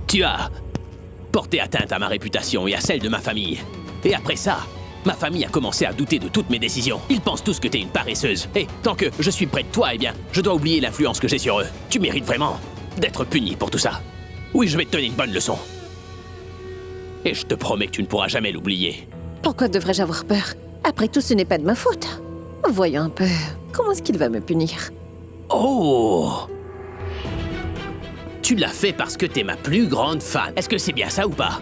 Tu as porté atteinte à ma réputation et à celle de ma famille. Et après ça, ma famille a commencé à douter de toutes mes décisions. Ils pensent tous que t'es une paresseuse. Et tant que je suis près de toi, eh bien, je dois oublier l'influence que j'ai sur eux. Tu mérites vraiment d'être puni pour tout ça. Oui, je vais te donner une bonne leçon. Et je te promets que tu ne pourras jamais l'oublier. Pourquoi devrais-je avoir peur? Après tout, ce n'est pas de ma faute. Voyons un peu. Comment est-ce qu'il va me punir? Oh! Tu l'as fait parce que t'es ma plus grande fan. Est-ce que c'est bien ça ou pas?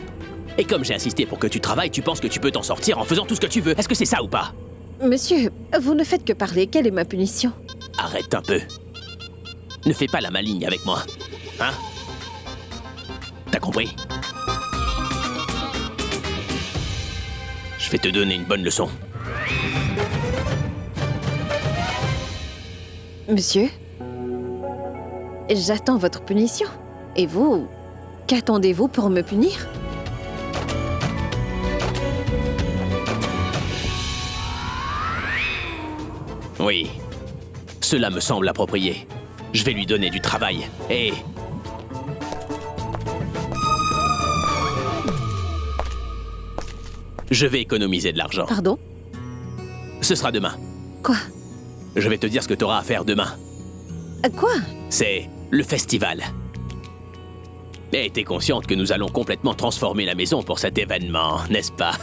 Et comme j'ai insisté pour que tu travailles, tu penses que tu peux t'en sortir en faisant tout ce que tu veux. Est-ce que c'est ça ou pas? Monsieur, vous ne faites que parler. Quelle est ma punition? Arrête un peu. Ne fais pas la maligne avec moi. Hein? T'as compris? Je vais te donner une bonne leçon. Monsieur, j'attends votre punition. Et vous, qu'attendez-vous pour me punir? Oui, cela me semble approprié. Je vais lui donner du travail et... je vais économiser de l'argent. Pardon? Ce sera demain. Quoi? Je vais te dire ce que tu auras à faire demain. Quoi? C'est le festival. Et t'es consciente que nous allons complètement transformer la maison pour cet événement, n'est-ce pas?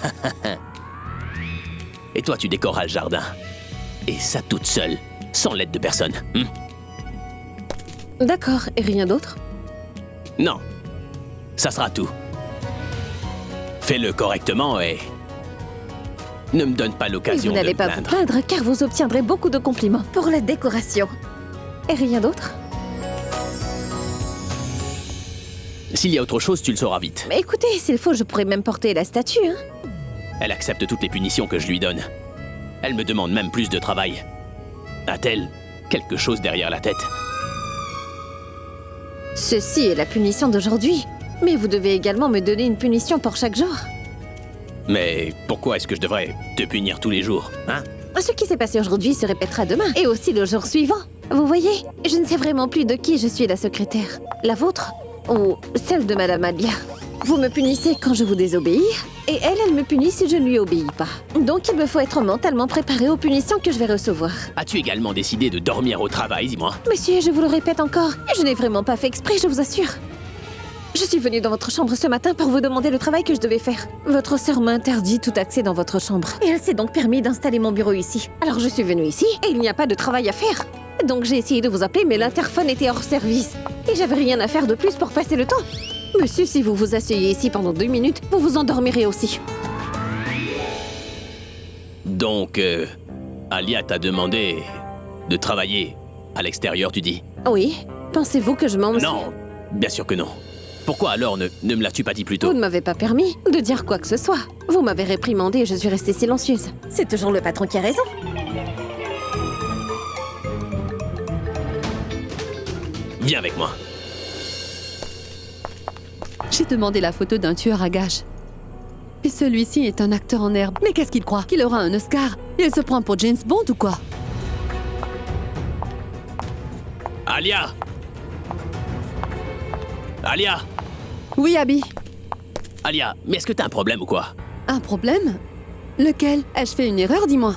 Et toi, tu décoreras le jardin. Et ça toute seule, sans l'aide de personne. D'accord, et rien d'autre? Non. Ça sera tout. Fais-le correctement et... ne me donne pas Et l'occasion vous de n'allez me pas vous plaindre. plaindre car vous obtiendrez beaucoup de compliments pour la décoration. Et rien d'autre? S'il y a autre chose, tu le sauras vite. Mais écoutez, s'il faut, je pourrais même porter la statue, hein? Elle accepte toutes les punitions que je lui donne. Elle me demande même plus de travail. A-t-elle quelque chose derrière la tête? Ceci est la punition d'aujourd'hui. Mais vous devez également me donner une punition pour chaque jour. Mais pourquoi est-ce que je devrais te punir tous les jours, hein? Ce qui s'est passé aujourd'hui se répétera demain, et aussi le jour suivant. Vous voyez, je ne sais vraiment plus de qui je suis la secrétaire. La vôtre ou celle de Madame Alia. Vous me punissez quand je vous désobéis, et elle me punit si je ne lui obéis pas. Donc il me faut être mentalement préparé aux punitions que je vais recevoir. As-tu également décidé de dormir au travail, dis-moi? Monsieur, je vous le répète encore, je n'ai vraiment pas fait exprès, je vous assure. Je suis venue dans votre chambre ce matin pour vous demander le travail que je devais faire. Votre sœur m'a interdit tout accès dans votre chambre. Et elle s'est donc permis d'installer mon bureau ici. Alors je suis venue ici et il n'y a pas de travail à faire. Donc j'ai essayé de vous appeler, mais l'interphone était hors service. Et j'avais rien à faire de plus pour passer le temps. Monsieur, si vous vous asseyez ici pendant 2 minutes, vous vous endormirez aussi. Donc, Alia t'a demandé de travailler à l'extérieur, tu dis? Oui. Pensez-vous que je mens aussi? Non, bien sûr que non. Pourquoi alors ne me l'as-tu pas dit plus Vous tôt? ne m'avez pas permis de dire quoi que ce soit. Vous m'avez réprimandée et je suis restée silencieuse. C'est toujours le patron qui a raison. Viens avec moi. J'ai demandé la photo d'un tueur à gages. Et celui-ci est un acteur en herbe. Mais qu'est-ce qu'il croit? Qu'il aura un Oscar? Il se prend pour James Bond ou quoi? Alia! Alia! Oui, Abby. Alia, mais est-ce que t'as un problème ou quoi? Un problème? Lequel? Ai-je fait une erreur, dis-moi?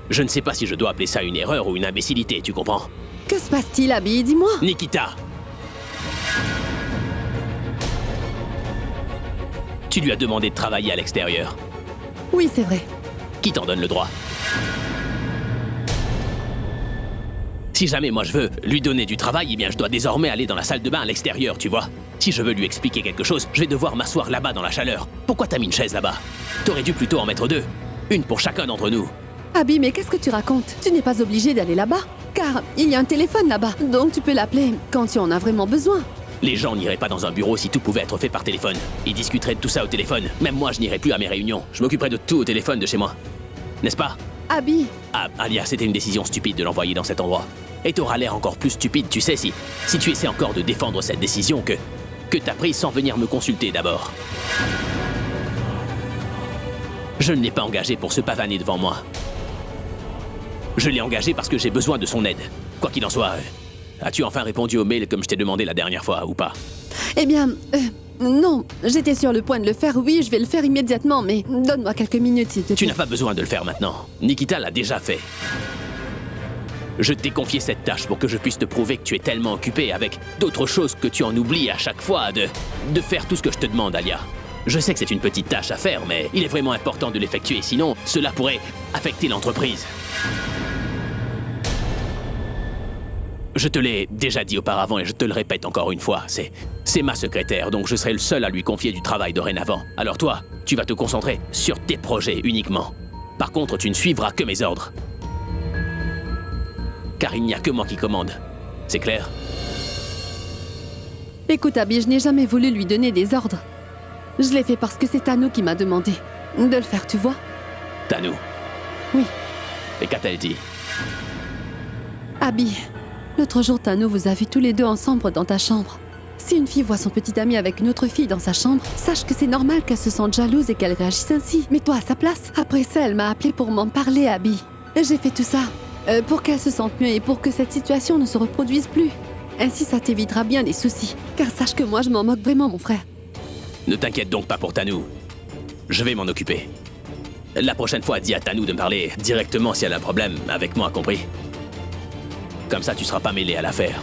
Je ne sais pas si je dois appeler ça une erreur ou une imbécilité, tu comprends? Que se passe-t-il, Abby? Dis-moi. Nikita! Tu lui as demandé de travailler à l'extérieur. Oui, c'est vrai. Qui t'en donne le droit? Si jamais moi je veux lui donner du travail, eh bien je dois désormais aller dans la salle de bain à l'extérieur, tu vois. Si je veux lui expliquer quelque chose, je vais devoir m'asseoir là-bas dans la chaleur. Pourquoi t'as mis une chaise là-bas? T'aurais dû plutôt en mettre 2. Une pour chacun d'entre nous. Abby, mais qu'est-ce que tu racontes? Tu n'es pas obligé d'aller là-bas. Car il y a un téléphone là-bas. Donc tu peux l'appeler quand tu en as vraiment besoin. Les gens n'iraient pas dans un bureau si tout pouvait être fait par téléphone. Ils discuteraient de tout ça au téléphone. Même moi, je n'irais plus à mes réunions. Je m'occuperais de tout au téléphone de chez moi. N'est-ce pas? Abby, Ah, Alia, c'était une décision stupide de l'envoyer dans cet endroit. Et t'auras l'air encore plus stupide, tu sais, si tu essaies encore de défendre cette décision que t'as prise sans venir me consulter d'abord. Je ne l'ai pas engagé pour se pavaner devant moi. Je l'ai engagé parce que j'ai besoin de son aide. Quoi qu'il en soit, as-tu enfin répondu au mail comme je t'ai demandé la dernière fois, ou pas? Eh bien, non, j'étais sur le point de le faire, oui, je vais le faire immédiatement, mais donne-moi quelques minutes, s'il te plaît. Tu n'as pas besoin de le faire maintenant. Nikita l'a déjà fait. Je t'ai confié cette tâche pour que je puisse te prouver que tu es tellement occupé avec d'autres choses que tu en oublies à chaque fois de faire tout ce que je te demande, Alia. Je sais que c'est une petite tâche à faire, mais il est vraiment important de l'effectuer, sinon cela pourrait affecter l'entreprise. Je te l'ai déjà dit auparavant et je te le répète encore une fois, c'est ma secrétaire, donc je serai le seul à lui confier du travail dorénavant. Alors toi, tu vas te concentrer sur tes projets uniquement. Par contre, tu ne suivras que mes ordres. Car il n'y a que moi qui commande. C'est clair? Écoute, Abby, je n'ai jamais voulu lui donner des ordres. Je l'ai fait parce que c'est Tano qui m'a demandé de le faire, tu vois? Tano. Oui. Et qu'a-t-elle dit? Abby, l'autre jour, Tano vous a vus tous les deux ensemble dans ta chambre. Si une fille voit son petit ami avec une autre fille dans sa chambre, sache que c'est normal qu'elle se sente jalouse et qu'elle réagisse ainsi. Mets-toi à sa place. Après ça, elle m'a appelé pour m'en parler, Abby. Et j'ai fait tout ça pour qu'elle se sente mieux et pour que cette situation ne se reproduise plus. Ainsi, ça t'évitera bien des soucis. Car sache que moi, je m'en moque vraiment, mon frère. Ne t'inquiète donc pas pour Tano. Je vais m'en occuper. La prochaine fois, dis à Tano de me parler directement si elle a un problème avec moi, compris? Comme ça, tu seras pas mêlé à l'affaire.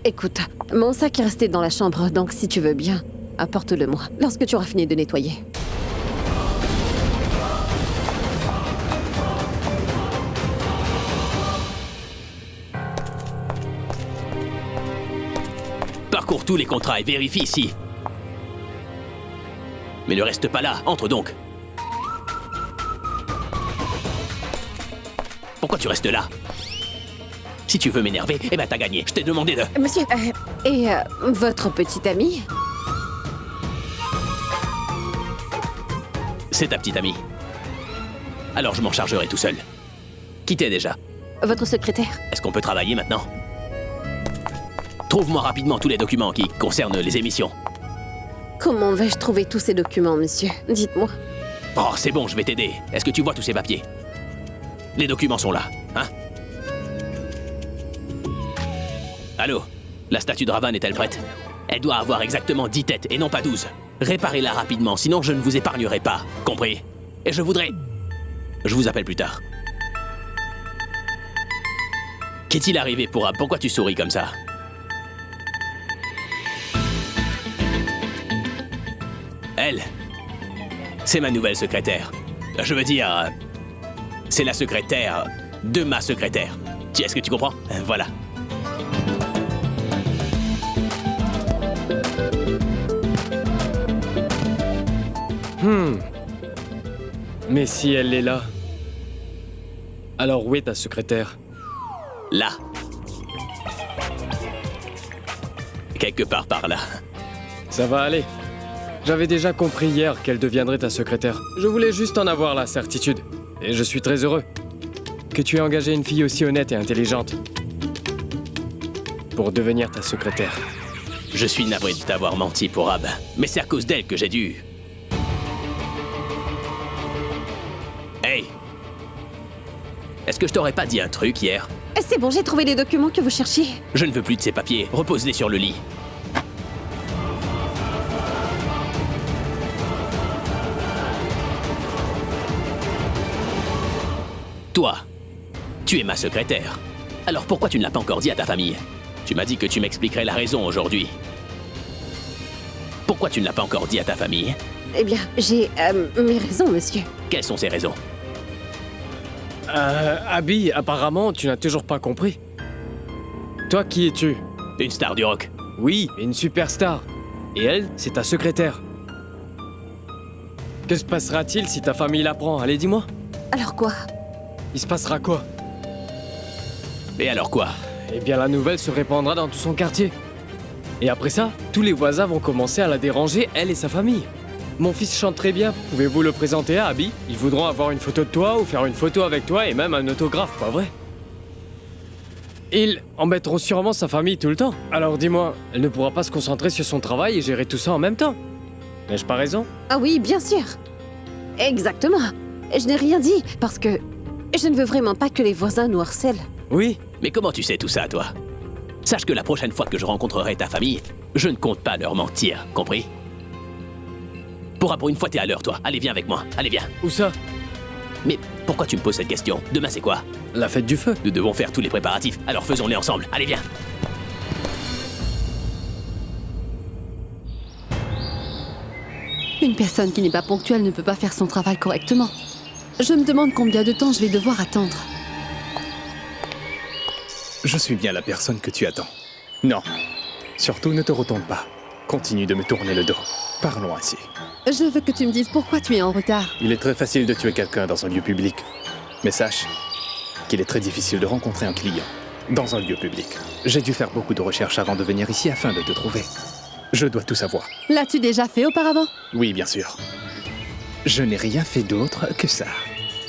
Écoute, mon sac est resté dans la chambre, donc si tu veux bien, apporte-le-moi lorsque tu auras fini de nettoyer. Parcours tous les contrats et vérifie ici. Mais ne reste pas là, entre donc. Pourquoi tu restes là? Si tu veux m'énerver, eh ben t'as gagné. Je t'ai demandé de... Monsieur, votre petit ami? C'est ta petite amie. Alors je m'en chargerai tout seul. Qui t'es déjà? Votre secrétaire? Est-ce qu'on peut travailler maintenant? Trouve-moi rapidement tous les documents qui concernent les émissions. Comment vais-je trouver tous ces documents, monsieur? Dites-moi. Oh, c'est bon, je vais t'aider. Est-ce que tu vois tous ces papiers? Les documents sont là, hein? Allô? La statue de Ravan est-elle prête? Elle doit avoir exactement 10 têtes et non pas 12. Réparez-la rapidement, sinon je ne vous épargnerai pas. Compris? Et je voudrais... Je vous appelle plus tard. Qu'est-il arrivé, Pourra? Pourquoi tu souris comme ça? Elle, c'est ma nouvelle secrétaire. Je veux dire, c'est la secrétaire de ma secrétaire. Est-ce que tu comprends? Voilà. Mais si elle est là, alors où est ta secrétaire? Là. Quelque part par là. Ça va aller. J'avais déjà compris hier qu'elle deviendrait ta secrétaire. Je voulais juste en avoir la certitude. Et je suis très heureux que tu aies engagé une fille aussi honnête et intelligente pour devenir ta secrétaire. Je suis navré de t'avoir menti, Pourab. Mais c'est à cause d'elle que j'ai dû... Hey! Est-ce que je t'aurais pas dit un truc hier? C'est bon, j'ai trouvé les documents que vous cherchiez. Je ne veux plus de ces papiers. Repose-les sur le lit. Toi, tu es ma secrétaire. Alors pourquoi tu ne l'as pas encore dit à ta famille? Tu m'as dit que tu m'expliquerais la raison aujourd'hui. Pourquoi tu ne l'as pas encore dit à ta famille? Eh bien, j'ai mes raisons, monsieur. Quelles sont ces raisons? Abby, apparemment, tu n'as toujours pas compris. Toi, qui es-tu? Une star du rock. Oui, une superstar. Et elle, c'est ta secrétaire. Que se passera-t-il si ta famille l'apprend? Allez, dis-moi. Alors quoi? Il se passera quoi? Et alors quoi? Eh bien, la nouvelle se répandra dans tout son quartier. Et après ça, tous les voisins vont commencer à la déranger, elle et sa famille. Mon fils chante très bien, pouvez-vous le présenter à Abby? Ils voudront avoir une photo de toi ou faire une photo avec toi et même un autographe, pas vrai? Ils embêteront sûrement sa famille tout le temps. Alors dis-moi, elle ne pourra pas se concentrer sur son travail et gérer tout ça en même temps. N'ai-je pas raison? Ah oui, bien sûr. Exactement. Je n'ai rien dit parce que... Je ne veux vraiment pas que les voisins nous harcèlent. Oui, Mais comment tu sais tout ça, toi? Sache que la prochaine fois que je rencontrerai ta famille, je ne compte pas leur mentir, compris? Pour une fois, t'es à l'heure, toi. Allez, viens avec moi. Allez, viens. où ça? Mais pourquoi tu me poses cette question? Demain, c'est quoi? La fête du feu. Nous devons faire tous les préparatifs, alors faisons-les ensemble. Allez, viens. Une personne qui n'est pas ponctuelle ne peut pas faire son travail correctement. Je me demande combien de temps je vais devoir attendre. Je suis bien la personne que tu attends. Non. Surtout, ne te retourne pas. Continue de me tourner le dos. Parlons ainsi. Je veux que tu me dises pourquoi tu es en retard. Il est très facile de tuer quelqu'un dans un lieu public. Mais sache qu'il est très difficile de rencontrer un client dans un lieu public. J'ai dû faire beaucoup de recherches avant de venir ici afin de te trouver. Je dois tout savoir. L'as-tu déjà fait auparavant? Oui, bien sûr. Je n'ai rien fait d'autre que ça.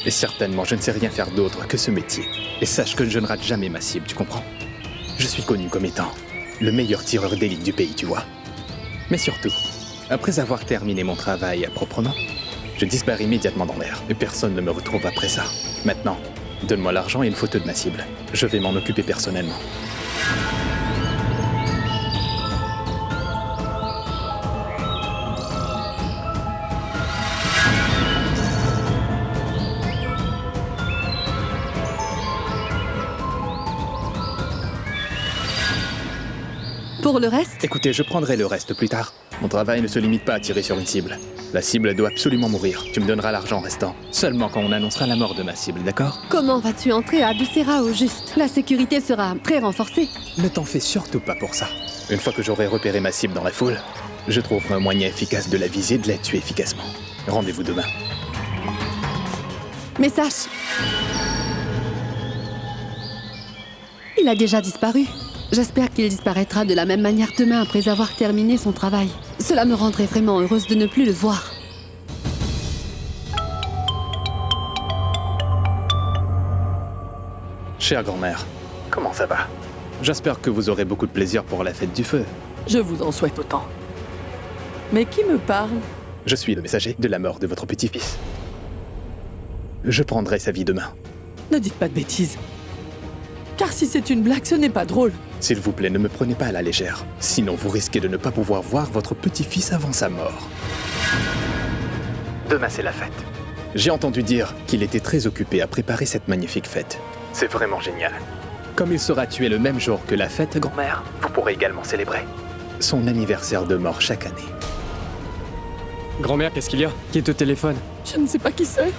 Et certainement, je ne sais rien faire d'autre que ce métier. Et sache que je ne rate jamais ma cible, tu comprends? Je suis connu comme étant le meilleur tireur d'élite du pays, tu vois. Mais surtout, après avoir terminé mon travail proprement, je disparais immédiatement dans l'air. Et personne ne me retrouve après ça. Maintenant, donne-moi l'argent et une photo de ma cible. Je vais m'en occuper personnellement. Pour le reste, Écoutez, je prendrai le reste plus tard. Mon travail ne se limite pas à tirer sur une cible. La cible doit absolument mourir. Tu me donneras l'argent restant. Seulement quand on annoncera la mort de ma cible, d'accord? comment vas-tu entrer à Doucera au juste? La sécurité sera très renforcée. Ne t'en fais surtout pas pour ça. Une fois que j'aurai repéré ma cible dans la foule, je trouverai un moyen efficace de la viser et de la tuer efficacement. Rendez-vous demain. Mais sache... Il a déjà disparu. J'espère qu'il disparaîtra de la même manière demain après avoir terminé son travail. Cela me rendrait vraiment heureuse de ne plus le voir. Chère grand-mère, comment ça va? J'espère que vous aurez beaucoup de plaisir pour la fête du feu. Je vous en souhaite autant. Mais qui me parle? Je suis le messager de la mort de votre petit-fils. Je prendrai sa vie demain. Ne dites pas de bêtises. Car si c'est une blague, ce n'est pas drôle. S'il vous plaît, ne me prenez pas à la légère. Sinon, vous risquez de ne pas pouvoir voir votre petit-fils avant sa mort. Demain, c'est la fête. J'ai entendu dire qu'il était très occupé à préparer cette magnifique fête. C'est vraiment génial. Comme il sera tué le même jour que la fête, grand-mère, vous pourrez également célébrer son anniversaire de mort chaque année. Grand-mère, qu'est-ce qu'il y a? Qui est au téléphone? Je ne sais pas qui c'est.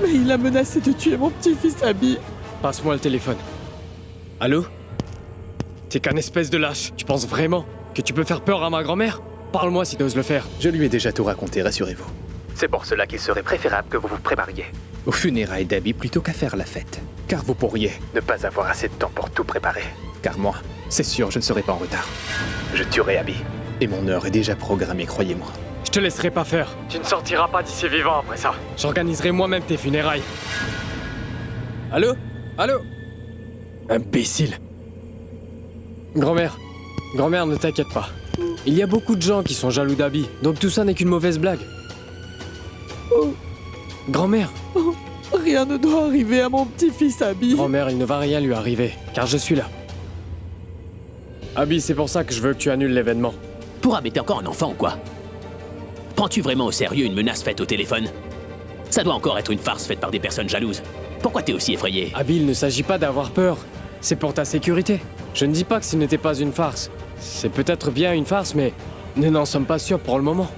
Mais il a menacé de tuer mon petit-fils Abby. Passe-moi le téléphone. Allô? T'es qu'un espèce de lâche. Tu penses vraiment que tu peux faire peur à ma grand-mère? Parle-moi si t'oses le faire. Je lui ai déjà tout raconté, rassurez-vous. C'est pour cela qu'il serait préférable que vous vous prépariez aux funérailles d'Abby plutôt qu'à faire la fête. Car vous pourriez ne pas avoir assez de temps pour tout préparer. Car moi, c'est sûr, je ne serai pas en retard. Je tuerai Abby. Et mon heure est déjà programmée, croyez-moi. Je te laisserai pas faire. Tu ne sortiras pas d'ici vivant après ça. J'organiserai moi-même tes funérailles. Allô? Allô? Imbécile. Grand-mère, ne t'inquiète pas. Il y a beaucoup de gens qui sont jaloux d'Abby, donc tout ça n'est qu'une mauvaise blague. Oh, Grand-mère, rien ne doit arriver à mon petit-fils Abby. grand-mère, il ne va rien lui arriver, car je suis là. Abby, c'est pour ça que je veux que tu annules l'événement. Pour t'es encore un enfant ou quoi? Prends-tu vraiment au sérieux une menace faite au téléphone? Ça doit encore être une farce faite par des personnes jalouses. Pourquoi t'es aussi effrayé? Abby, il ne s'agit pas d'avoir peur. C'est pour ta sécurité. Je ne dis pas que ce n'était pas une farce. C'est peut-être bien une farce, mais nous n'en sommes pas sûrs pour le moment.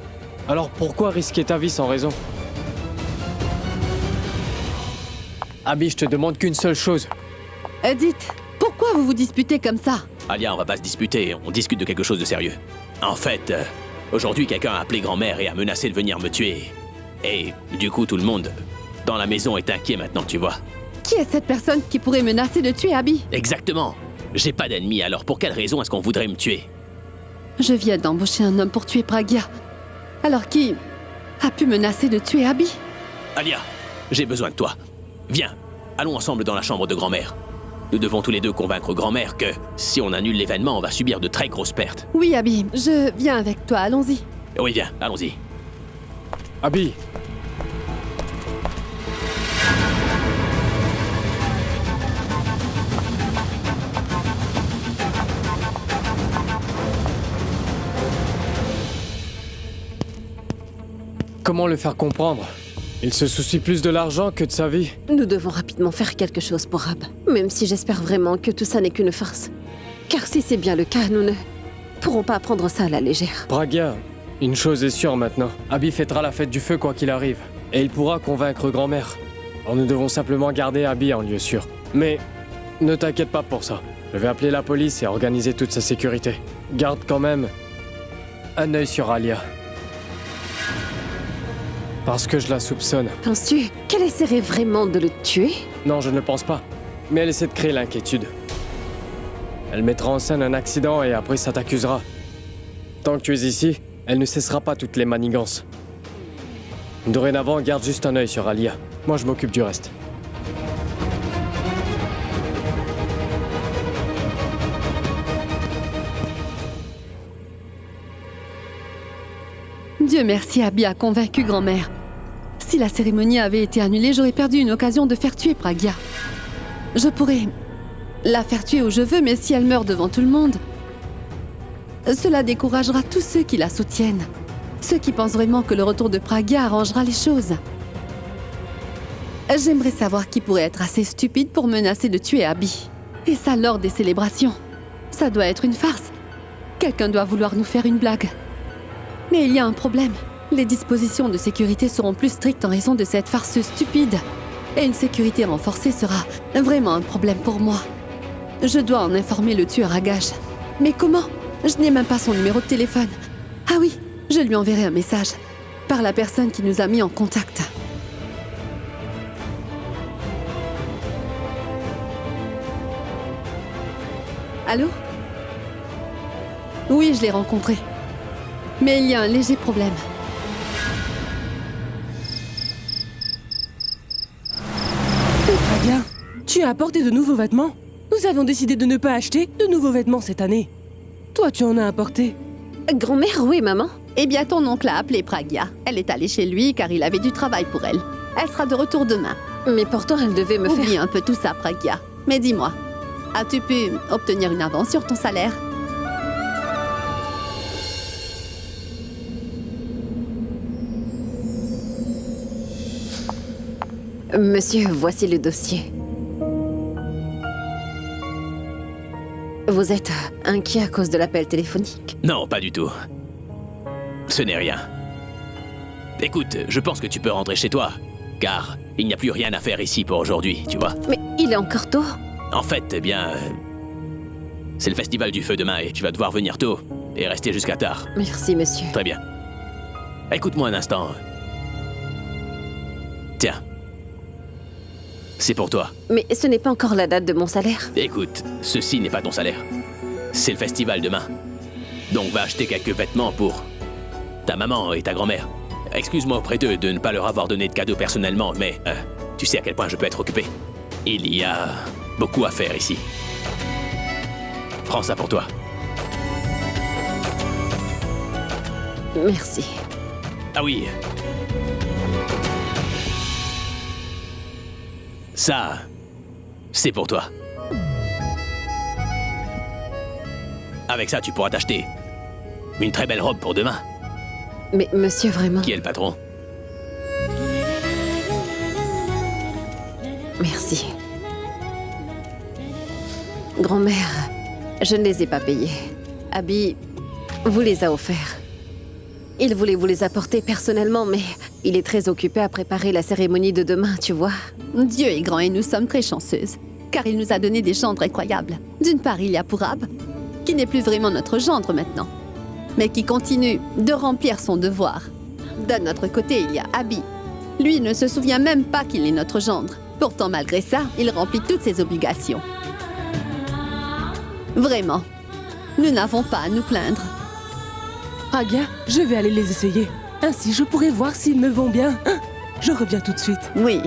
Alors pourquoi risquer ta vie sans raison? Abby, je te demande qu'une seule chose. Dites, pourquoi vous vous disputez comme ça? Alia, on va pas se disputer, on discute de quelque chose de sérieux. En fait, aujourd'hui, quelqu'un a appelé grand-mère et a menacé de venir me tuer. Et du coup, tout le monde dans la maison est inquiet maintenant, tu vois. Qui est cette personne qui pourrait menacer de tuer Abby? Exactement. J'ai pas d'ennemis, alors pour quelle raison est-ce qu'on voudrait me tuer? Je viens d'embaucher un homme pour tuer Pragya. Alors qui a pu menacer de tuer Abby? Alia, j'ai besoin de toi. Viens, allons ensemble dans la chambre de grand-mère. Nous devons tous les deux convaincre grand-mère que si on annule l'événement, on va subir de très grosses pertes. Oui, Abby, je viens avec toi, allons-y. Oui, viens, allons-y. Abby, comment le faire comprendre. Il se soucie plus de l'argent que de sa vie. Nous devons rapidement faire quelque chose pour Ab. Même si j'espère vraiment que tout ça n'est qu'une farce. Car si c'est bien le cas, nous ne pourrons pas prendre ça à la légère. Pragia, une chose est sûre maintenant. Abby fêtera la fête du feu quoi qu'il arrive. Et il pourra convaincre grand-mère. Alors nous devons simplement garder Abby en lieu sûr. Mais ne t'inquiète pas pour ça. Je vais appeler la police et organiser toute sa sécurité. Garde quand même un œil sur Alia. Parce que je la soupçonne. Penses-tu qu'elle essaierait vraiment de le tuer? Non, je ne le pense pas. Mais elle essaie de créer l'inquiétude. Elle mettra en scène un accident et après ça t'accusera. Tant que tu es ici, elle ne cessera pas toutes les manigances. Dorénavant, garde juste un œil sur Alia. Moi, je m'occupe du reste. Dieu merci, Abby a convaincu grand-mère. Si la cérémonie avait été annulée, j'aurais perdu une occasion de faire tuer Pragia. Je pourrais la faire tuer où je veux, mais si elle meurt devant tout le monde, cela découragera tous ceux qui la soutiennent. Ceux qui pensent vraiment que le retour de Pragia arrangera les choses. J'aimerais savoir qui pourrait être assez stupide pour menacer de tuer Abby. Et ça lors des célébrations. Ça doit être une farce. Quelqu'un doit vouloir nous faire une blague. Mais il y a un problème. Les dispositions de sécurité seront plus strictes en raison de cette farce stupide. Et une sécurité renforcée sera vraiment un problème pour moi. Je dois en informer le tueur à gages. Mais comment? Je n'ai même pas son numéro de téléphone. Ah oui, je lui enverrai un message. Par la personne qui nous a mis en contact. Allô? Oui, je l'ai rencontré. Mais il y a un léger problème. Pragia, tu as apporté de nouveaux vêtements? Nous avions décidé de ne pas acheter de nouveaux vêtements cette année. Toi, tu en as apporté. Grand-mère, oui, maman. Eh bien, ton oncle a appelé Pragia. Elle est allée chez lui car il avait du travail pour elle. Elle sera de retour demain. Mais pourtant, elle devait me Oublie faire... un peu tout ça, Pragia. Mais dis-moi, as-tu pu obtenir une avance sur ton salaire? Monsieur, voici le dossier. Vous êtes inquiet à cause de l'appel téléphonique? Non, pas du tout. Ce n'est rien. Écoute, je pense que tu peux rentrer chez toi, car il n'y a plus rien à faire ici pour aujourd'hui, tu vois. Mais il est encore tôt. En fait, eh bien... c'est le festival du feu demain et tu vas devoir venir tôt et rester jusqu'à tard. Merci, monsieur. Très bien. Écoute-moi un instant. Tiens. C'est pour toi. Mais ce n'est pas encore la date de mon salaire. Écoute, ceci n'est pas ton salaire. C'est le festival demain. Donc va acheter quelques vêtements pour ta maman et ta grand-mère. Excuse-moi auprès d'eux de ne pas leur avoir donné de cadeaux personnellement, mais tu sais à quel point je peux être occupé. Il y a beaucoup à faire ici. Prends ça pour toi. Merci. Ah oui. Ça, c'est pour toi. Avec ça, tu pourras t'acheter une très belle robe pour demain. Mais monsieur, vraiment... Qui est le patron? Merci. Grand-mère, je ne les ai pas payés. Abby vous les a offerts. Il voulait vous les apporter personnellement, mais il est très occupé à préparer la cérémonie de demain, tu vois. Dieu est grand et nous sommes très chanceuses, car il nous a donné des gendres incroyables. D'une part, il y a Pourab, qui n'est plus vraiment notre gendre maintenant, mais qui continue de remplir son devoir. D'un autre côté, il y a Abby. Lui ne se souvient même pas qu'il est notre gendre. Pourtant, malgré ça, il remplit toutes ses obligations. Vraiment, nous n'avons pas à nous plaindre. Pragia, je vais aller les essayer. Ainsi, je pourrai voir s'ils me vont bien. Je reviens tout de suite. Oui,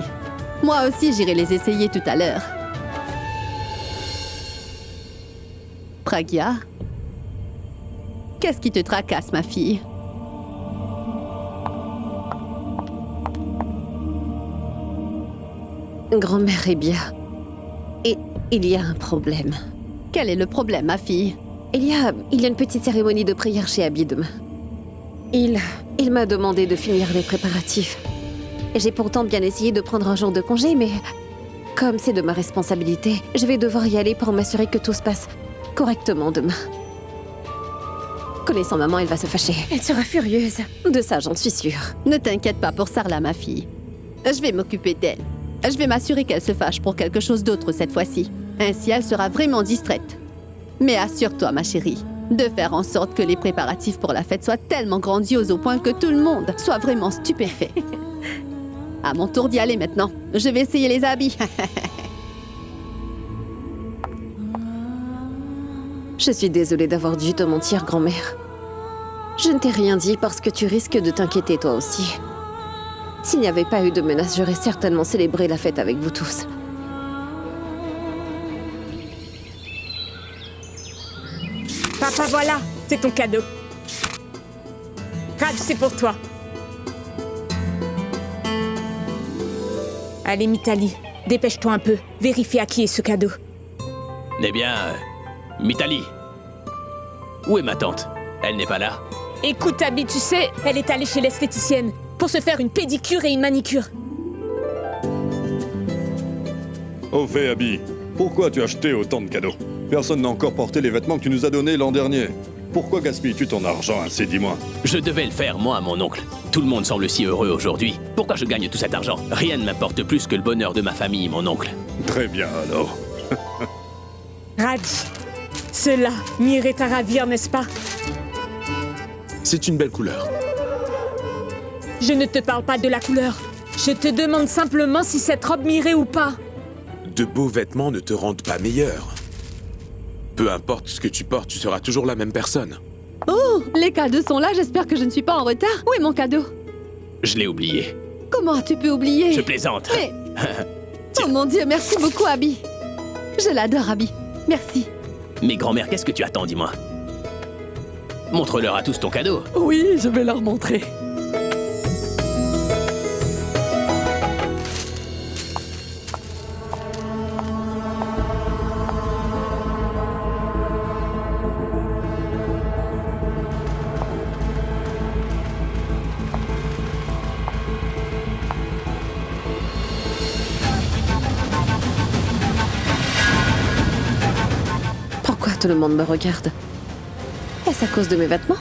moi aussi j'irai les essayer tout à l'heure. Pragia, qu'est-ce qui te tracasse, ma fille? Grand-mère est bien. Et il y a un problème. Quel est le problème, ma fille? Il y a une petite cérémonie de prière chez Abby demain. Il Il m'a demandé de finir les préparatifs. J'ai pourtant bien essayé de prendre un jour de congé, mais comme c'est de ma responsabilité, je vais devoir y aller pour m'assurer que tout se passe correctement demain. Connaissant maman, elle va se fâcher. Elle sera furieuse. De ça, j'en suis sûre. Ne t'inquiète pas pour Sarla, ma fille. Je vais m'occuper d'elle. Je vais m'assurer qu'elle se fâche pour quelque chose d'autre cette fois-ci. Ainsi, elle sera vraiment distraite. Mais assure-toi, ma chérie, de faire en sorte que les préparatifs pour la fête soient tellement grandioses au point que tout le monde soit vraiment stupéfait. À mon tour d'y aller maintenant. Je vais essayer les habits. Je suis désolée d'avoir dû te mentir, grand-mère. Je ne t'ai rien dit parce que tu risques de t'inquiéter toi aussi. S'il n'y avait pas eu de menace, j'aurais certainement célébré la fête avec vous tous. Papa, voilà, c'est ton cadeau. Raj, c'est pour toi. Allez, Mitali, dépêche-toi un peu. Vérifie à qui est ce cadeau. Eh bien, Mitali, où est ma tante? Elle n'est pas là. Écoute, Abby, tu sais, elle est allée chez l'esthéticienne pour se faire une pédicure et une manicure. Au fait, Abby, pourquoi tu as acheté autant de cadeaux? Personne n'a encore porté les vêtements que tu nous as donnés l'an dernier. Pourquoi gaspilles-tu ton argent ainsi, dis-moi? Je devais le faire, moi, mon oncle. Tout le monde semble si heureux aujourd'hui. Pourquoi je gagne tout cet argent? Rien ne m'importe plus que le bonheur de ma famille, mon oncle. Très bien, alors. Raj, cela m'irait à ravir, n'est-ce pas? C'est une belle couleur. Je ne te parle pas de la couleur. Je te demande simplement si cette robe m'irait ou pas. De beaux vêtements ne te rendent pas meilleur. Peu importe ce que tu portes, tu seras toujours la même personne. Oh, les cadeaux sont là, j'espère que je ne suis pas en retard. Où est mon cadeau? Je l'ai oublié. Comment as-tu pu oublier? Je plaisante. Mais... Oh mon Dieu, merci beaucoup, Abby. Je l'adore, Abby. Merci. Mais grand-mère, qu'est-ce que tu attends, dis-moi? Montre-leur à tous ton cadeau. Oui, je vais leur montrer. Pourquoi tout le monde me regarde? Est-ce à cause de mes vêtements?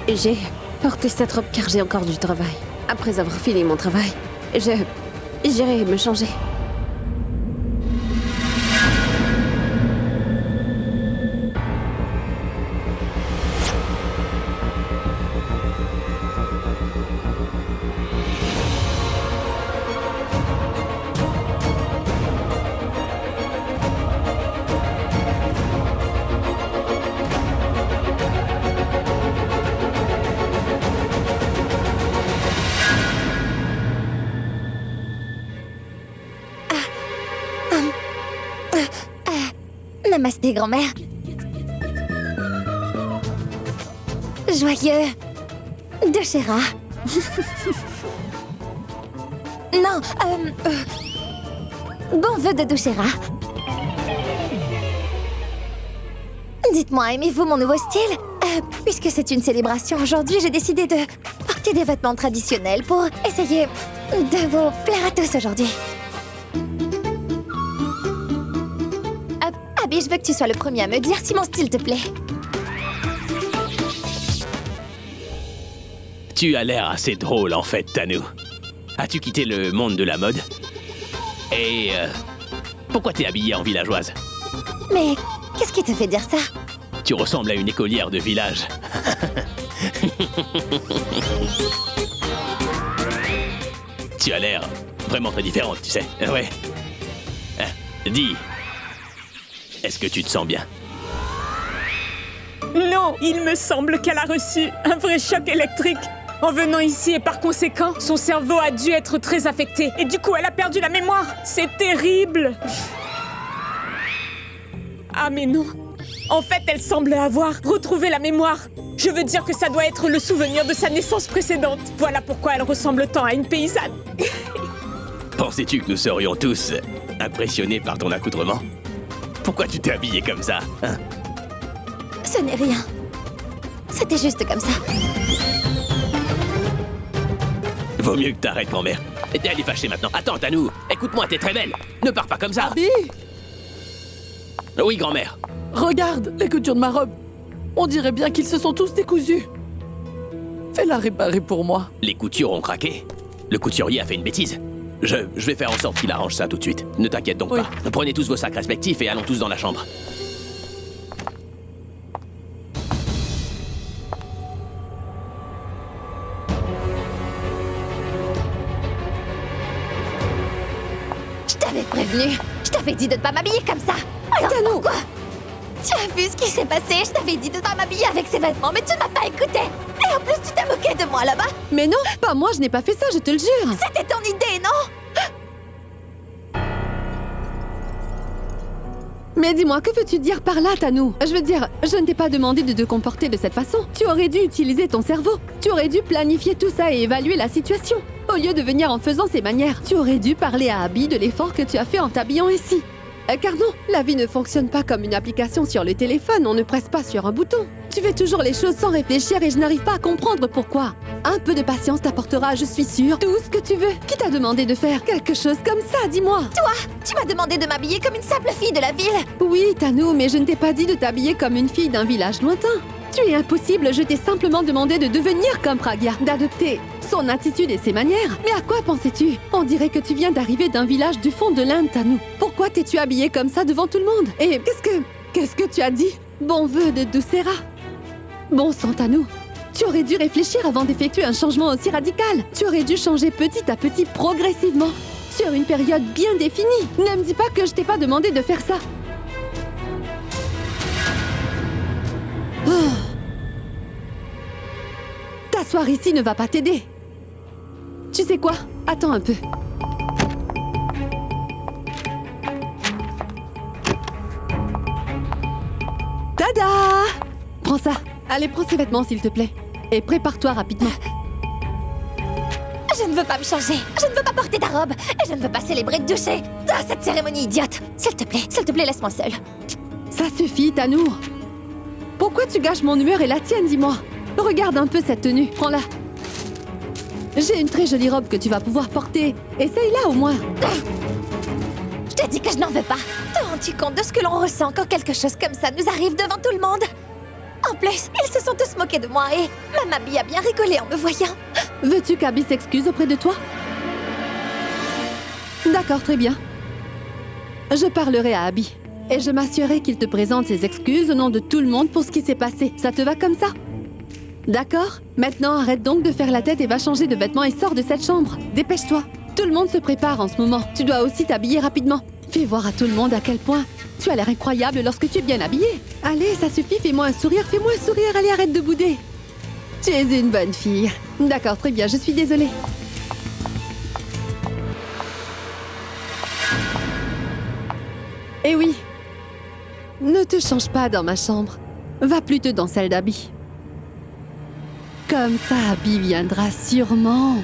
J'ai porté cette robe car j'ai encore du travail. Après avoir fini mon travail, j'irai me changer. Namasté, grand-mère. Joyeux Dussehra. Non, bon vœu de Dussehra. Dites-moi, aimez-vous mon nouveau style? Puisque c'est une célébration aujourd'hui, j'ai décidé de porter des vêtements traditionnels pour essayer de vous plaire à tous aujourd'hui. Abby, je veux que tu sois le premier à me dire si mon style te plaît. Tu as l'air assez drôle, en fait, Tanou. As-tu quitté le monde de la mode? Et pourquoi t'es habillée en villageoise? Mais qu'est-ce qui te fait dire ça? Tu ressembles à une écolière de village. Tu as l'air vraiment très différente, tu sais. Ouais. Dis, est-ce que tu te sens bien? Non, il me semble qu'elle a reçu un vrai choc électrique en venant ici et par conséquent, son cerveau a dû être très affecté. Et du coup, elle a perdu la mémoire. C'est terrible. Ah mais non. En fait, elle semble avoir retrouvé la mémoire. Je veux dire que ça doit être le souvenir de sa naissance précédente. Voilà pourquoi elle ressemble tant à une paysanne. Pensais-tu que nous serions tous impressionnés par ton accoutrement? Pourquoi tu t'es habillée comme ça, hein? Ce n'est rien. C'était juste comme ça. Vaut mieux que t'arrêtes, grand-mère. Elle est fâchée maintenant. Attends, Tanou, écoute-moi, t'es très belle. Ne pars pas comme ça. Abby, Oui, grand-mère. regarde les coutures de ma robe. On dirait bien qu'ils se sont tous décousus. Fais-la réparer pour moi. Les coutures ont craqué. Le couturier a fait une bêtise. Je vais faire en sorte qu'il arrange ça tout de suite. Ne t'inquiète donc Oui. pas. Prenez tous vos sacs respectifs et allons tous dans la chambre. Je t'avais prévenu. Je t'avais dit de ne pas m'habiller comme ça. Alors pourquoi? Tu as vu ce qui s'est passé? Je t'avais dit de ne pas m'habiller avec ces vêtements, mais tu ne m'as pas écouté. Et en plus, tu t'es moqué de moi là-bas. Mais non, pas moi, je n'ai pas fait ça, je te le jure. C'était ton idée, non? Mais dis-moi, que veux-tu dire par là, Tanou? Je veux dire, je ne t'ai pas demandé de te comporter de cette façon. Tu aurais dû utiliser ton cerveau. Tu aurais dû planifier tout ça et évaluer la situation. Au lieu de venir en faisant ces manières, tu aurais dû parler à Abby de l'effort que tu as fait en t'habillant ici. Car non, la vie ne fonctionne pas comme une application sur le téléphone, on ne presse pas sur un bouton. Tu fais toujours les choses sans réfléchir et je n'arrive pas à comprendre pourquoi. Un peu de patience t'apportera, je suis sûre, tout ce que tu veux. Qui t'a demandé de faire quelque chose comme ça, dis-moi? Tu m'as demandé de m'habiller comme une simple fille de la ville. Oui, Tanou, mais je ne t'ai pas dit de t'habiller comme une fille d'un village lointain. Tu es impossible, je t'ai simplement demandé de devenir comme Pragya, d'adopter son attitude et ses manières. Mais à quoi pensais-tu? On dirait que tu viens d'arriver d'un village du fond de l'Inde, Tanou. Pourquoi t'es-tu habillée comme ça devant tout le monde? Et qu'est-ce que tu as dit? Bon vœu de Doucera. Bon sang, Tanou. Tu aurais dû réfléchir avant d'effectuer un changement aussi radical. Tu aurais dû changer petit à petit, progressivement, sur une période bien définie. Ne me dis pas que je t'ai pas demandé de faire ça. T'asseoir ici ne va pas t'aider. Tu sais quoi? Attends un peu. Tada! Prends ça. Allez, prends ces vêtements, s'il te plaît. Et prépare-toi rapidement. Je ne veux pas me changer. Je ne veux pas porter ta robe. Et je ne veux pas célébrer de doucher. Ah, cette cérémonie idiote. S'il te plaît, laisse-moi seule. Ça suffit, Tanou. Pourquoi tu gâches mon humeur et la tienne, dis-moi? Regarde un peu cette tenue, prends-la. J'ai une très jolie robe que tu vas pouvoir porter. Essaye-la au moins. Je t'ai dit que je n'en veux pas. Te rends-tu compte de ce que l'on ressent quand quelque chose comme ça nous arrive devant tout le monde? En plus, ils se sont tous moqués de moi et même Abby a bien rigolé en me voyant. Veux-tu qu'Abby s'excuse auprès de toi? D'accord, très bien. Je parlerai à Abby. Et je m'assurerai qu'il te présente ses excuses au nom de tout le monde pour ce qui s'est passé. Ça te va comme ça? D'accord? Maintenant, arrête donc de faire la tête et va changer de vêtements et sors de cette chambre. Dépêche-toi. Tout le monde se prépare en ce moment. Tu dois aussi t'habiller rapidement. Fais voir à tout le monde à quel point tu as l'air incroyable lorsque tu es bien habillée. Allez, ça suffit, fais-moi un sourire, Allez, arrête de bouder. Tu es une bonne fille. D'accord, très bien, je suis désolée. Eh oui. Ne te change pas dans ma chambre. Va plutôt dans celle d'Abby. Comme ça, Abby viendra sûrement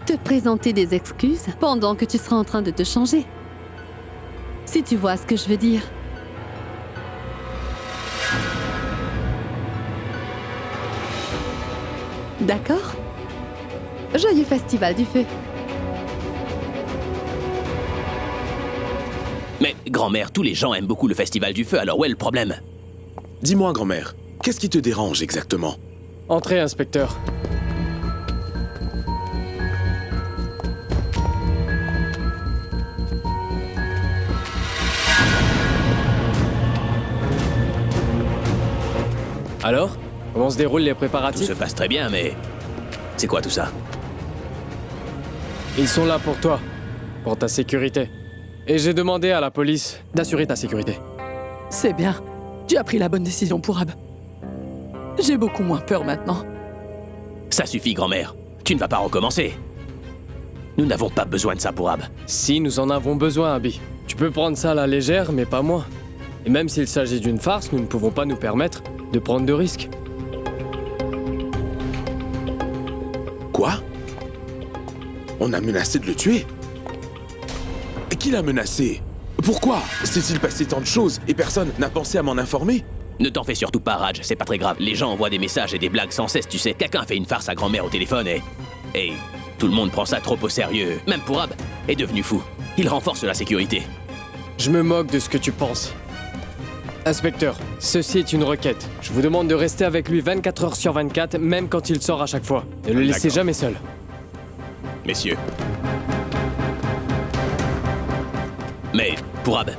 te présenter des excuses pendant que tu seras en train de te changer. Si tu vois ce que je veux dire. D'accord? Joyeux festival du feu. Mais, grand-mère, tous les gens aiment beaucoup le Festival du Feu, alors où est le problème? Dis-moi, grand-mère, qu'est-ce qui te dérange exactement? Entrez, inspecteur. Alors, comment se déroulent les Tout préparatifs? se passe très bien, mais... C'est quoi tout ça? Ils sont là pour toi, pour ta sécurité. Et j'ai demandé à la police d'assurer ta sécurité. C'est bien. Tu as pris la bonne décision pour Ab. J'ai beaucoup moins peur maintenant. Ça suffit, grand-mère. Tu ne vas pas recommencer. Nous n'avons pas besoin de ça pour Ab. Si, nous en avons besoin, Abby. Tu peux prendre ça à la légère, mais pas moi. Et même s'il s'agit d'une farce, nous ne pouvons pas nous permettre de prendre de risques. Quoi? On a menacé de le tuer? Et qui l'a menacé? Pourquoi? S'est-il passé tant de choses et personne n'a pensé à m'en informer? Ne t'en fais surtout pas, Raj, c'est pas très grave. Les gens envoient des messages et des blagues sans cesse, tu sais. Quelqu'un a fait une farce à grand-mère au téléphone et tout le monde prend ça trop au sérieux. Même Pourab est devenu fou. Il renforce la sécurité. Je me moque de ce que tu penses. Inspecteur, ceci est une requête. Je vous demande de rester avec lui 24 heures sur 24, même quand il sort à chaque fois. Ne le laissez jamais seul. Messieurs. Mais, Pourab,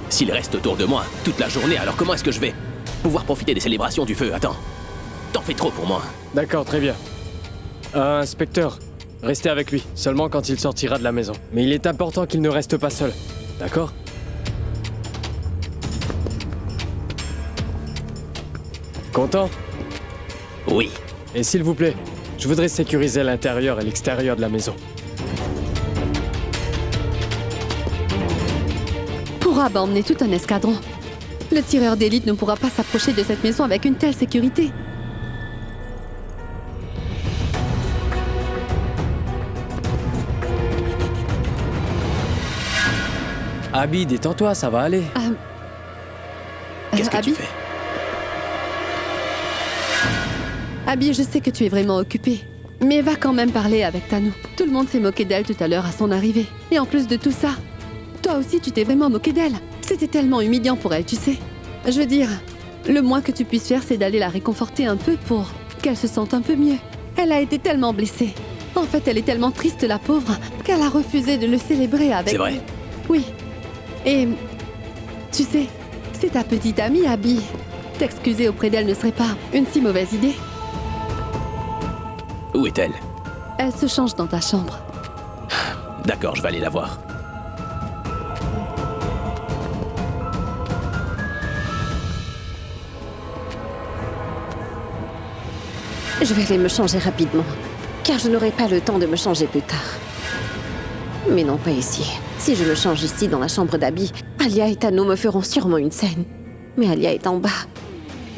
s'il reste autour de moi toute la journée, alors comment est-ce que je vais pouvoir profiter des célébrations du feu? Attends, t'en fais trop pour moi. D'accord, très bien. Inspecteur, restez avec lui, seulement quand il sortira de la maison. Mais il est important qu'il ne reste pas seul. D'accord? Content? Oui. Et s'il vous plaît, je voudrais sécuriser l'intérieur et l'extérieur de la maison. Pourab a emmené tout un escadron. Le tireur d'élite ne pourra pas s'approcher de cette maison avec une telle sécurité. Abby, détends-toi, ça va aller. Qu'est-ce que tu Abby? fais? Abby, je sais que tu es vraiment occupée. Mais va quand même parler avec Tanou. Tout le monde s'est moqué d'elle tout à l'heure à son arrivée. Et en plus de tout ça, toi aussi tu t'es vraiment moqué d'elle. C'était tellement humiliant pour elle, tu sais. Je veux dire, le moins que tu puisses faire, c'est d'aller la réconforter un peu pour qu'elle se sente un peu mieux. Elle a été tellement blessée. En fait, elle est tellement triste, la pauvre, qu'elle a refusé de le célébrer avec... C'est vrai? Oui. Et... tu sais, c'est ta petite amie, Abby. T'excuser auprès d'elle ne serait pas une si mauvaise idée. Où est-elle? Elle se change dans ta chambre. D'accord, je vais aller la voir. Je vais aller me changer rapidement, car je n'aurai pas le temps de me changer plus tard. Mais non, pas ici. Si je me change ici, dans la chambre d'Abby, Alia et Tano me feront sûrement une scène. Mais Alia est en bas.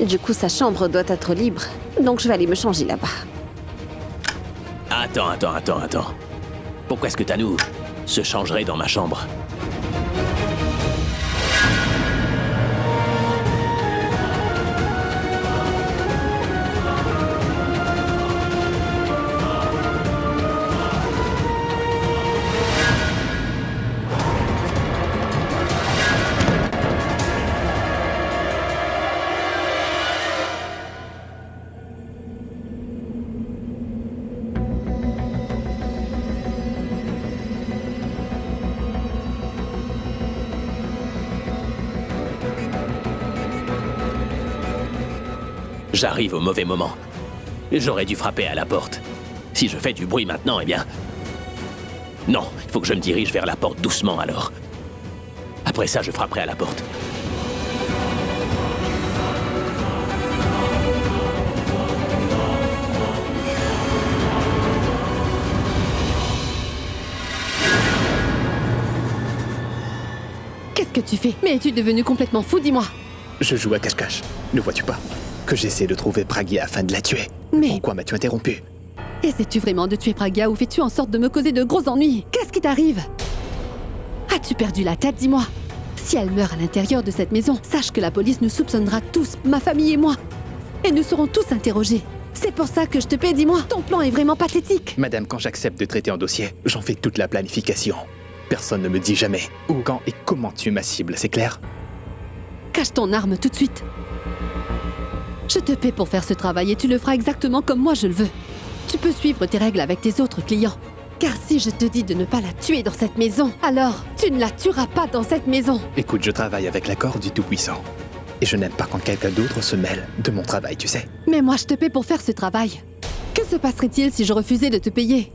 Du coup, sa chambre doit être libre, donc je vais aller me changer là-bas. Attends. Pourquoi est-ce que Tanou se changerait dans ma chambre? J'arrive au mauvais moment. J'aurais dû frapper à la porte. Si je fais du bruit maintenant, eh bien... Non, il faut que je me dirige vers la porte doucement alors. Après ça, je frapperai à la porte. Qu'est-ce que tu fais? Mais es-tu devenu complètement fou, dis-moi? Je joue à cache-cache. Ne vois-tu pas que j'essaie de trouver Pragia afin de la tuer? Mais... Pourquoi m'as-tu interrompu? essaies-tu vraiment de tuer Pragia ou fais-tu en sorte de me causer de gros ennuis? Qu'est-ce qui t'arrive? As-tu perdu la tête, dis-moi? Si elle meurt à l'intérieur de cette maison, sache que la police nous soupçonnera tous, ma famille et moi. Et nous serons tous interrogés. C'est pour ça que je te paie, dis-moi. Ton plan est vraiment pathétique. Madame, quand j'accepte de traiter un dossier, j'en fais toute la planification. Personne ne me dit jamais où, quand et comment tuer ma cible, c'est clair? Cache ton arme tout de suite. Je te paie pour faire ce travail et tu le feras exactement comme moi je le veux. Tu peux suivre tes règles avec tes autres clients. Car si je te dis de ne pas la tuer dans cette maison, alors tu ne la tueras pas dans cette maison. Écoute, je travaille avec l'accord du Tout-Puissant. Et je n'aime pas quand quelqu'un d'autre se mêle de mon travail, tu sais. Mais moi, je te paie pour faire ce travail. Que se passerait-il si je refusais de te payer?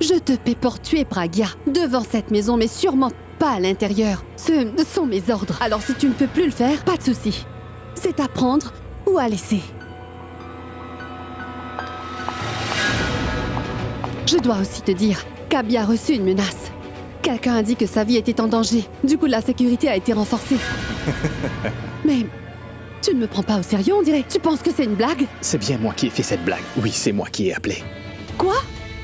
Je te paie pour tuer Pragia devant cette maison, mais sûrement pas à l'intérieur. Ce sont mes ordres. Alors si tu ne peux plus le faire, pas de souci. C'est à prendre ou à laisser. Je dois aussi te dire qu'Abby a reçu une menace. Quelqu'un a dit que sa vie était en danger. Du coup, la sécurité a été renforcée. Mais Tu ne me prends pas au sérieux, on dirait. Tu penses que c'est une blague? C'est bien moi qui ai fait cette blague. Oui, c'est moi qui ai appelé. Quoi?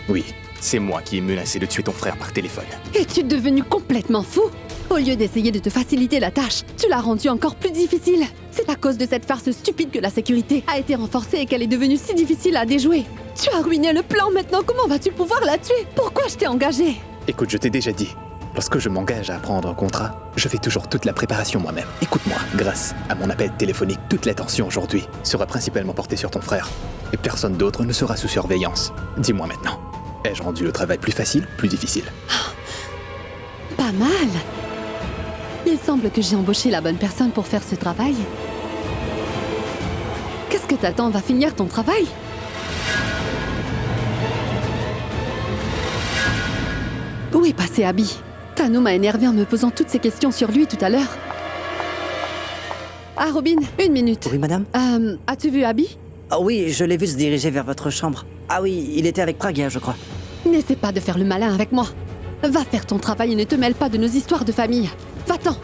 Oui, c'est moi qui ai menacé de tuer ton frère par téléphone. Es-tu devenu complètement fou? Au lieu d'essayer de te faciliter la tâche, tu l'as rendue encore plus difficile. C'est à cause de cette farce stupide que la sécurité a été renforcée et qu'elle est devenue si difficile à déjouer. Tu as ruiné le plan maintenant, comment vas-tu pouvoir la tuer? Pourquoi je t'ai engagé? Écoute, je t'ai déjà dit, lorsque je m'engage à prendre un contrat, je fais toujours toute la préparation moi-même. Écoute-moi, grâce à mon appel téléphonique, toute l'attention aujourd'hui sera principalement portée sur ton frère. Et personne d'autre ne sera sous surveillance. Dis-moi maintenant, ai-je rendu le travail plus facile, plus difficile? Pas mal. Il semble que j'ai embauché la bonne personne pour faire ce travail. Qu'est-ce que t'attends? Va finir ton travail? Où est passé Abby? Tano m'a énervé en me posant toutes ces questions sur lui tout à l'heure. Ah, Robin, 1 minute. Oui, madame? As-tu vu Abby? Ah oui, je l'ai vu se diriger vers votre chambre. Ah oui, il était avec Pragya, je crois. N'essaie pas de faire le malin avec moi. Va faire ton travail et ne te mêle pas de nos histoires de famille. Va-t'en.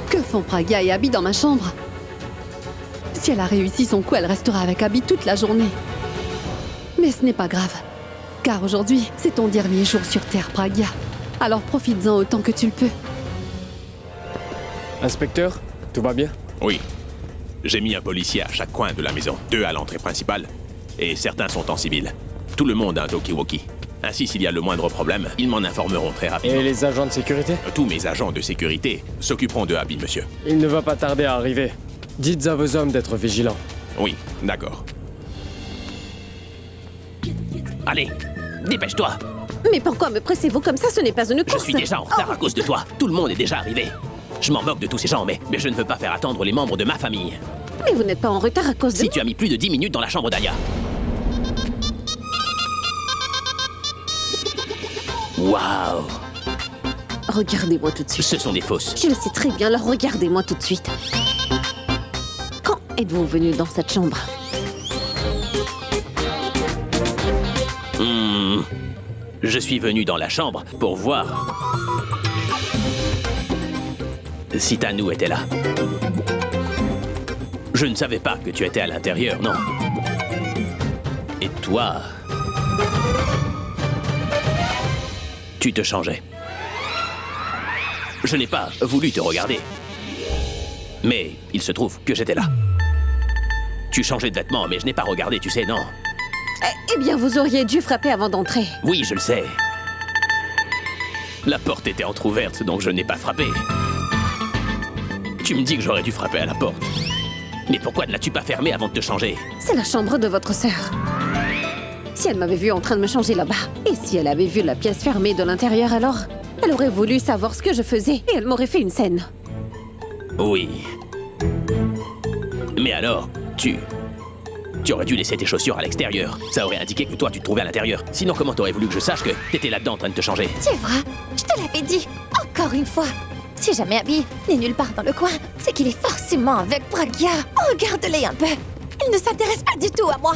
Que font Pragya et Abby dans ma chambre? Si elle a réussi son coup, elle restera avec Abby toute la journée. Mais ce n'est pas grave. Car aujourd'hui, c'est ton dernier jour sur Terre, Pragya. Alors profites-en autant que tu le peux. Inspecteur, tout va bien? Oui. J'ai mis un policier à chaque coin de la maison, 2 à l'entrée principale. Et certains sont en civil. Tout le monde a un talkie-walkie. Ainsi, s'il y a le moindre problème, ils m'en informeront très rapidement. Et les agents de sécurité? Tous mes agents de sécurité s'occuperont de Abby, monsieur. Il ne va pas tarder à arriver. Dites à vos hommes d'être vigilants. Oui, d'accord. Allez, dépêche-toi. Mais pourquoi me pressez-vous comme ça? Ce n'est pas une Je course. suis déjà en retard à cause de toi. Tout le monde est déjà arrivé. Je m'en moque de tous ces gens, mais je ne veux pas faire attendre les membres de ma famille. Mais vous n'êtes pas en retard à cause de Si tu as mis plus de 10 minutes dans la chambre d'Alia. Waouh! Regardez-moi tout de suite. Ce sont des fausses. Je le sais très bien, alors regardez-moi tout de suite. Quand êtes-vous venu dans cette chambre? Je suis venu dans la chambre pour voir si Tanou était là. Je ne savais pas que tu étais à l'intérieur, non. Et toi... tu te changeais. Je n'ai pas voulu te regarder. Mais il se trouve que j'étais là. Tu changeais de vêtements, mais je n'ai pas regardé, tu sais, non. Eh bien, vous auriez dû frapper avant d'entrer. Oui, je le sais. La porte était entr'ouverte, donc je n'ai pas frappé. Tu me dis que j'aurais dû frapper à la porte. Mais pourquoi ne l'as-tu pas fermée avant de te changer? C'est la chambre de votre sœur. Si elle m'avait vu en train de me changer là-bas, et si elle avait vu la pièce fermée de l'intérieur, alors elle aurait voulu savoir ce que je faisais, et elle m'aurait fait une scène. Oui. Mais alors, tu aurais dû laisser tes chaussures à l'extérieur. Ça aurait indiqué que toi, tu te trouvais à l'intérieur. Sinon, comment t'aurais voulu que je sache que t'étais là-dedans en train de te changer? Tu vois, je te l'avais dit, encore une fois. Si jamais Abby n'est nulle part dans le coin, c'est qu'il est forcément avec Pragya. Regarde-les un peu. Il ne s'intéresse pas du tout à moi.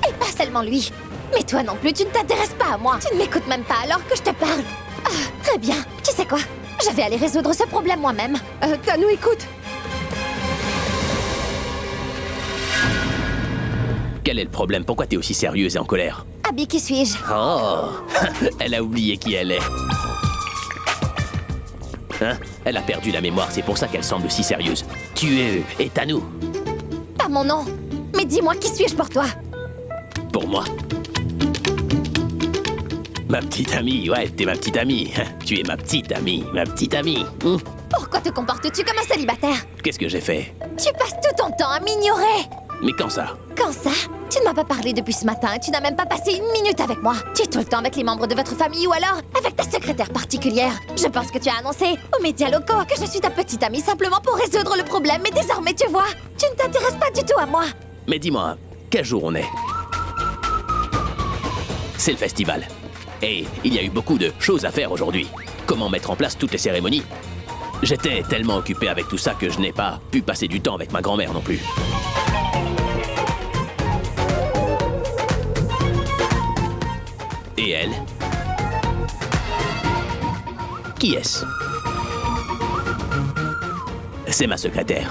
Et pas seulement lui. Mais toi non plus, tu ne t'intéresses pas à moi. Tu ne m'écoutes même pas alors que je te parle. Ah, très bien. Tu sais quoi? Je vais aller résoudre ce problème moi-même. Tanou, écoute. Quel est le problème? Pourquoi t'es aussi sérieuse et en colère? Abby, qui suis-je? Oh, elle a oublié qui elle est. Hein? Elle a perdu la mémoire, c'est pour ça qu'elle semble si sérieuse. Tu es Tanou. Pas mon nom. Mais dis-moi, qui suis-je pour toi? Pour moi. Ma petite amie, ouais, t'es ma petite amie. Tu es ma petite amie, Pourquoi te comportes-tu comme un célibataire? Qu'est-ce que j'ai fait? Tu passes tout ton temps à m'ignorer. Mais quand ça? Quand ça? Tu ne m'as pas parlé depuis ce matin et tu n'as même pas passé 1 minute avec moi. Tu es tout le temps avec les membres de votre famille ou alors avec ta secrétaire particulière. Je pense que tu as annoncé aux médias locaux que je suis ta petite amie simplement pour résoudre le problème. Mais désormais, tu vois, tu ne t'intéresses pas du tout à moi. Mais dis-moi, quel jour on est? C'est le festival. Et il y a eu beaucoup de choses à faire aujourd'hui. Comment mettre en place toutes les cérémonies? J'étais tellement occupé avec tout ça que je n'ai pas pu passer du temps avec ma grand-mère non plus. Et elle? Qui est-ce? c'est ma secrétaire.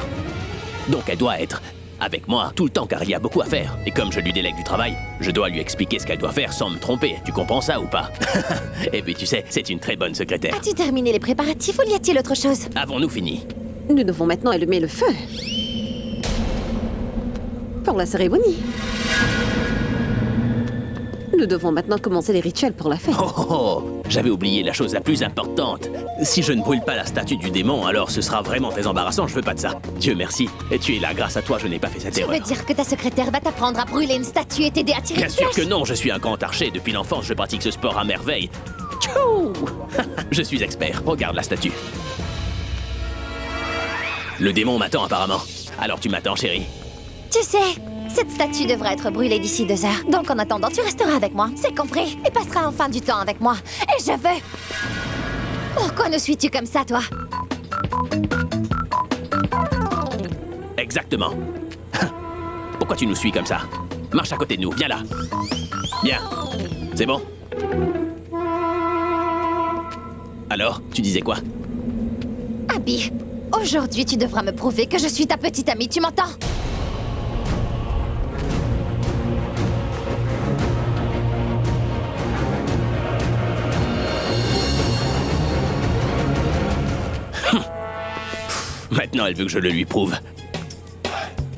Donc elle doit être avec moi tout le temps car il y a beaucoup à faire. Et comme je lui délègue du travail, je dois lui expliquer ce qu'elle doit faire sans me tromper. Tu comprends ça ou pas? Et puis tu sais, c'est une très bonne secrétaire. As-tu terminé les préparatifs ou y a-t-il autre chose? Avons-nous fini? Nous devons maintenant allumer le feu. Pour la cérémonie. Nous devons maintenant commencer les rituels pour la fête. Oh, oh, oh. J'avais oublié la chose la plus importante. Si je ne brûle pas la statue du démon, alors ce sera vraiment très embarrassant, je veux pas de ça. Dieu merci. Et tu es là, grâce à toi, je n'ai pas fait cette erreur. Tu veux dire que ta secrétaire va t'apprendre à brûler une statue et t'aider à tirer Bien une sûr flèche? que non, je suis un grand archer. Depuis l'enfance, je pratique ce sport à merveille. Tchou. Je suis expert. Regarde la statue. Le démon m'attend apparemment. Alors tu m'attends, chérie? Tu sais, cette statue devrait être brûlée d'ici 2 heures. Donc en attendant, tu resteras avec moi, c'est compris? Et passeras enfin du temps avec moi. Et je veux... Pourquoi nous suis-tu comme ça, toi? Exactement. Pourquoi tu nous suis comme ça? Marche à côté de nous, viens là. Bien. C'est bon? Alors, tu disais quoi? Abby, aujourd'hui, tu devras me prouver que je suis ta petite amie, tu m'entends? Maintenant, elle veut que je le lui prouve.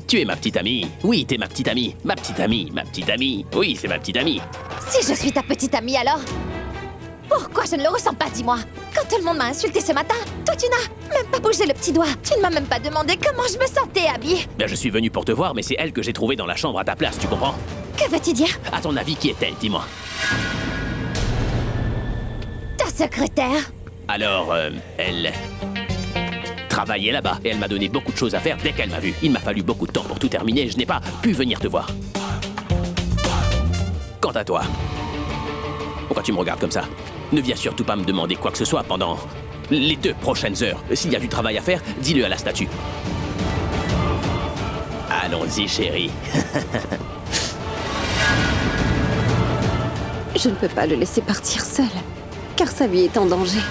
Tu es ma petite amie. Oui, t'es ma petite amie. Ma petite amie, ma petite amie. Oui, c'est ma petite amie. Si je suis ta petite amie, alors... Pourquoi je ne le ressens pas, dis-moi? Quand tout le monde m'a insulté ce matin, toi, tu n'as même pas bougé le petit doigt. Tu ne m'as même pas demandé comment je me sentais, Abby. Ben, je suis venu pour te voir, mais c'est elle que j'ai trouvée dans la chambre à ta place, tu comprends? Que veux-tu dire? À ton avis, qui est-elle, dis-moi? Ta secrétaire? Alors, elle... travaillait là-bas et elle m'a donné beaucoup de choses à faire dès qu'elle m'a vu. Il m'a fallu beaucoup de temps pour tout terminer et je n'ai pas pu venir te voir. Quant à toi, pourquoi tu me regardes comme ça? Ne viens surtout pas me demander quoi que ce soit pendant les 2 prochaines heures. S'il y a du travail à faire, dis-le à la statue. Allons-y, chérie. Je ne peux pas le laisser partir seul, car sa vie est en danger.